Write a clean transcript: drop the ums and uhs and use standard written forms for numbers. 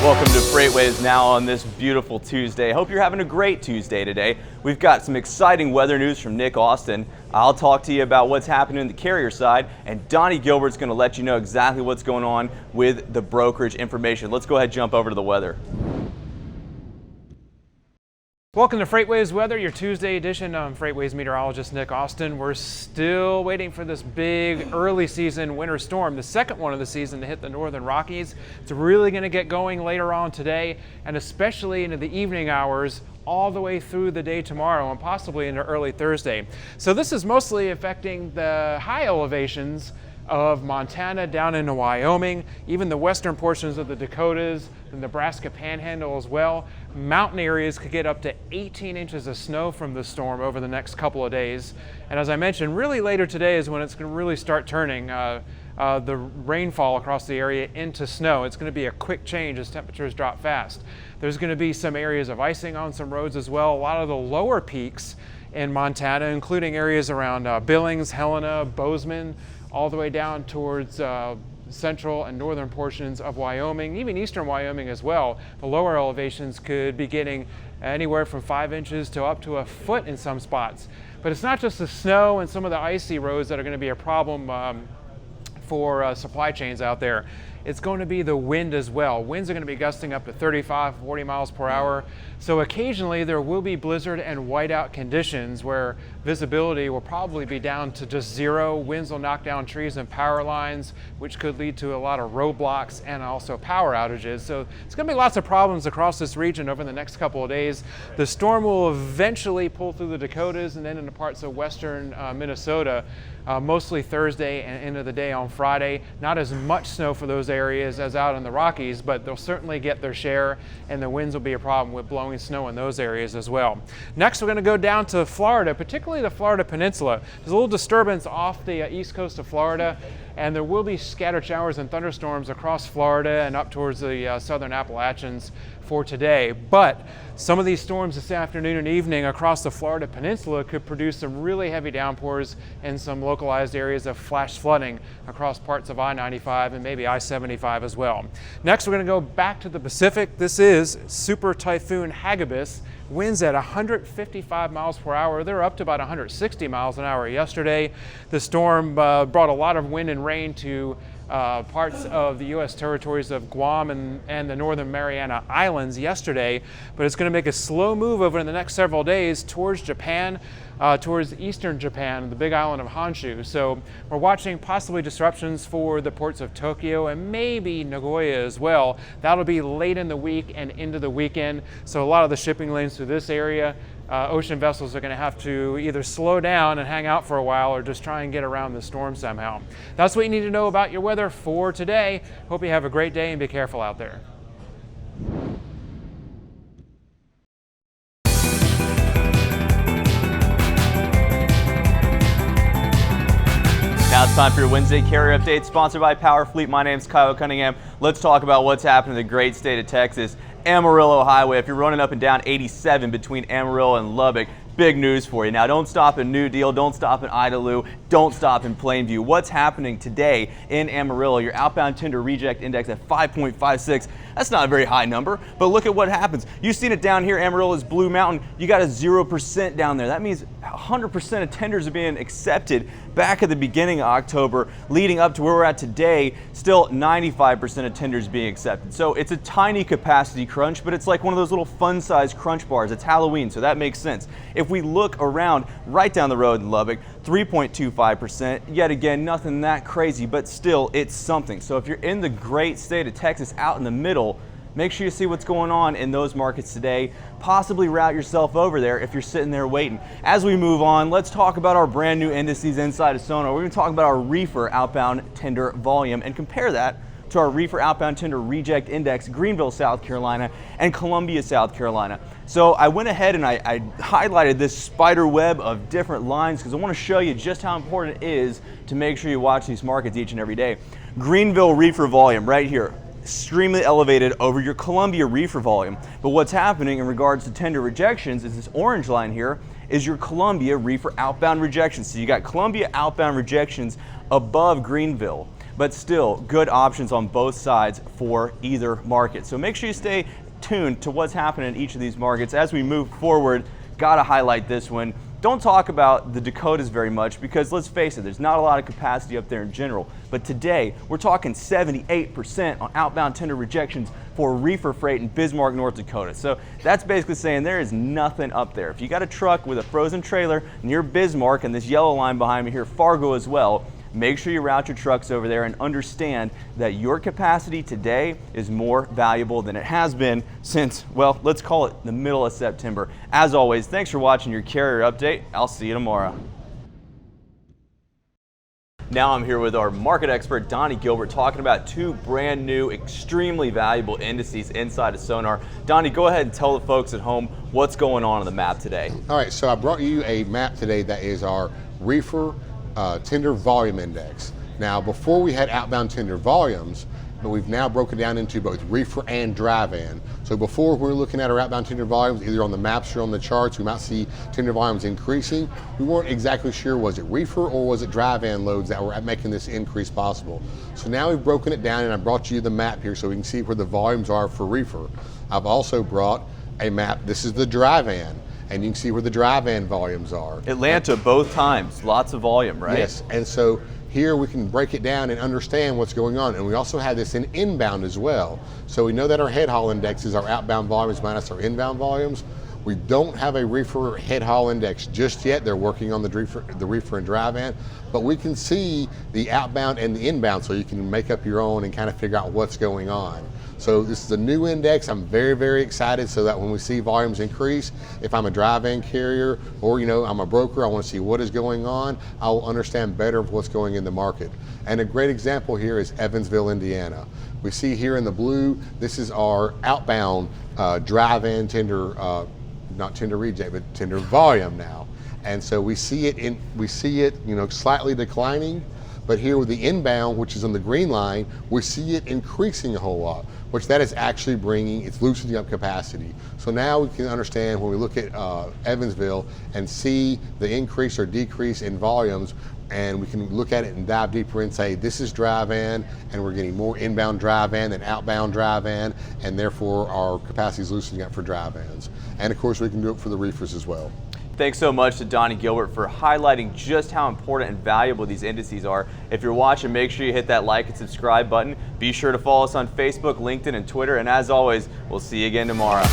Welcome to FreightWaves Now on this beautiful Tuesday. Hope you're having a great Tuesday today. We've got some exciting weather news from Nick Austin. I'll talk to you about what's happening in the carrier side, and Donny Gilbert's going to let you know exactly what's going on with the brokerage information. Let's go ahead and jump over to the weather. Welcome to FreightWaves Weather, your Tuesday edition. I'm FreightWaves meteorologist Nick Austin. We're still waiting for this big early season winter storm, the second one of the season to hit the northern Rockies. It's really going to get going later on today, and especially into the evening hours all the way through the day tomorrow and possibly into early Thursday. So this is mostly affecting the high elevations of Montana down into Wyoming, even the western portions of the Dakotas, the Nebraska Panhandle as well. Mountain areas could get up to 18 inches of snow from the storm over the next couple of days. And as I mentioned, really later today is when it's going to really start turning the rainfall across the area into snow. It's going to be a quick change as temperatures drop fast. There's going to be some areas of icing on some roads as well. A lot of the lower peaks in Montana, including areas around Billings, Helena, Bozeman, all the way down towards central and northern portions of Wyoming, even eastern Wyoming as well. The lower elevations could be getting anywhere from 5 inches to up to a foot in some spots. But it's not just the snow and some of the icy roads that are going to be a problem for supply chains out there. It's going to be the wind as well. Winds are going to be gusting up to 35, 40 miles per hour. So occasionally there will be blizzard and whiteout conditions where visibility will probably be down to just zero. Winds will knock down trees and power lines, which could lead to a lot of roadblocks and also power outages. So it's going to be lots of problems across this region over the next couple of days. The storm will eventually pull through the Dakotas and then into parts of western Minnesota, mostly Thursday and into the day on Friday. Not as much snow for those areas as out in the Rockies, but they'll certainly get their share, and the winds will be a problem with blowing snow in those areas as well. Next, we're going to go down to Florida, particularly the Florida Peninsula. There's a little disturbance off the east coast of Florida, and there will be scattered showers and thunderstorms across Florida and up towards the southern Appalachians for today. But some of these storms this afternoon and evening across the Florida Peninsula could produce some really heavy downpours and some localized areas of flash flooding across parts of I-95 and maybe I-75 as well. Next, we're going to go back to the Pacific. This is Super Typhoon Hagibis. Winds at 155 miles per hour. They're up to about 160 miles an hour yesterday. The storm brought a lot of wind and rain to parts of the U.S. territories of Guam and the Northern Mariana Islands yesterday, but it's going to make a slow move over the next several days towards Japan, towards eastern Japan, the big island of Honshu. So we're watching possibly disruptions for the ports of Tokyo and maybe Nagoya as well. That'll be late in the week and into the weekend. So a lot of the shipping lanes through this area, ocean vessels are going to have to either slow down and hang out for a while or just try and get around the storm somehow. That's what you need to know about your weather for today. Hope you have a great day and be careful out there. Now it's time for your Wednesday carrier update, sponsored by Powerfleet. My name's Kyle Cunningham. Let's talk about what's happening in the great state of Texas. Amarillo Highway, if you're running up and down 87 between Amarillo and Lubbock, big news for you. Now, don't stop in New Deal, don't stop in Idalou, don't stop in Plainview. What's happening today in Amarillo? Your outbound tender reject index at 5.56. That's not a very high number, but look at what happens. You've seen it down here, Amarillo's Blue Mountain. You got a 0% down there. That means 100% of tenders are being accepted back at the beginning of October, leading up to where we're at today, still 95% of tenders being accepted. So it's a tiny capacity crunch, but it's like one of those little fun-sized crunch bars. It's Halloween, so that makes sense. If we look around right down the road in Lubbock, 3.25%. Yet again, nothing that crazy, but still, it's something. So if you're in the great state of Texas out in the middle, make sure you see what's going on in those markets today. Possibly route yourself over there if you're sitting there waiting. As we move on, let's talk about our brand new indices inside of SONAR. We're going to talk about our reefer outbound tender volume and compare that to our reefer outbound tender reject index, Greenville, South Carolina, and Columbia, South Carolina. So I went ahead and I highlighted this spider web of different lines because I want to show you just how important it is to make sure you watch these markets each and every day. Greenville reefer volume right here, extremely elevated over your Columbia reefer volume. But what's happening in regards to tender rejections is this orange line here is your Columbia reefer outbound rejections. So you got Columbia outbound rejections above Greenville. but still good options on both sides for either market. So make sure you stay tuned to what's happening in each of these markets. As we move forward, gotta highlight this one. Don't talk about the Dakotas very much because let's face it, there's not a lot of capacity up there in general. But today, we're talking 78% on outbound tender rejections for reefer freight in Bismarck, North Dakota. So that's basically saying there is nothing up there. If you got a truck with a frozen trailer near Bismarck and this yellow line behind me here, Fargo as well, make sure you route your trucks over there and understand that your capacity today is more valuable than it has been since, well, let's call it the middle of September. As always, thanks for watching your carrier update. I'll see you tomorrow. Now I'm here with our market expert, Donny Gilbert, talking about two brand new, extremely valuable indices inside of SONAR. Donny, go ahead and tell the folks at home what's going on the map today. All right, so I brought you a map today that is our reefer tender volume index. Now, before we had outbound tender volumes, but we've now broken down into both reefer and dry van. So before we were looking at our outbound tender volumes, either on the maps or on the charts, we might see tender volumes increasing. We weren't exactly sure, was it reefer or was it dry van loads that were making this increase possible? So now we've broken it down and I brought you the map here so we can see where the volumes are for reefer. I've also brought a map, this is the dry van, and you can see where the dry van volumes are. Atlanta, both times, lots of volume, right? Yes, and so here we can break it down and understand what's going on. And we also have this in inbound as well. So we know that our head haul index is our outbound volumes minus our inbound volumes. We don't have a reefer head haul index just yet. They're working on the reefer and dry van, but we can see the outbound and the inbound so you can make up your own and kind of figure out what's going on. So this is a new index. I'm very, very excited so that when we see volumes increase, if I'm a dry van carrier or I'm a broker, I want to see what is going on. I will understand better of what's going in the market. And a great example here is Evansville, Indiana. We see here in the blue, this is our outbound dry van tender, not tender reject, but tender volume now. And so we see it slightly declining. But here with the inbound, which is on the green line, we see it increasing a whole lot, which that is actually it's loosening up capacity. So now we can understand when we look at Evansville and see the increase or decrease in volumes, and we can look at it and dive deeper and say, this is dry van, and we're getting more inbound dry van than outbound dry van, and therefore our capacity is loosening up for dry vans. And of course, we can do it for the reefers as well. Thanks so much to Donny Gilbert for highlighting just how important and valuable these indices are. If you're watching, make sure you hit that like and subscribe button. Be sure to follow us on Facebook, LinkedIn, and Twitter. And as always, we'll see you again tomorrow.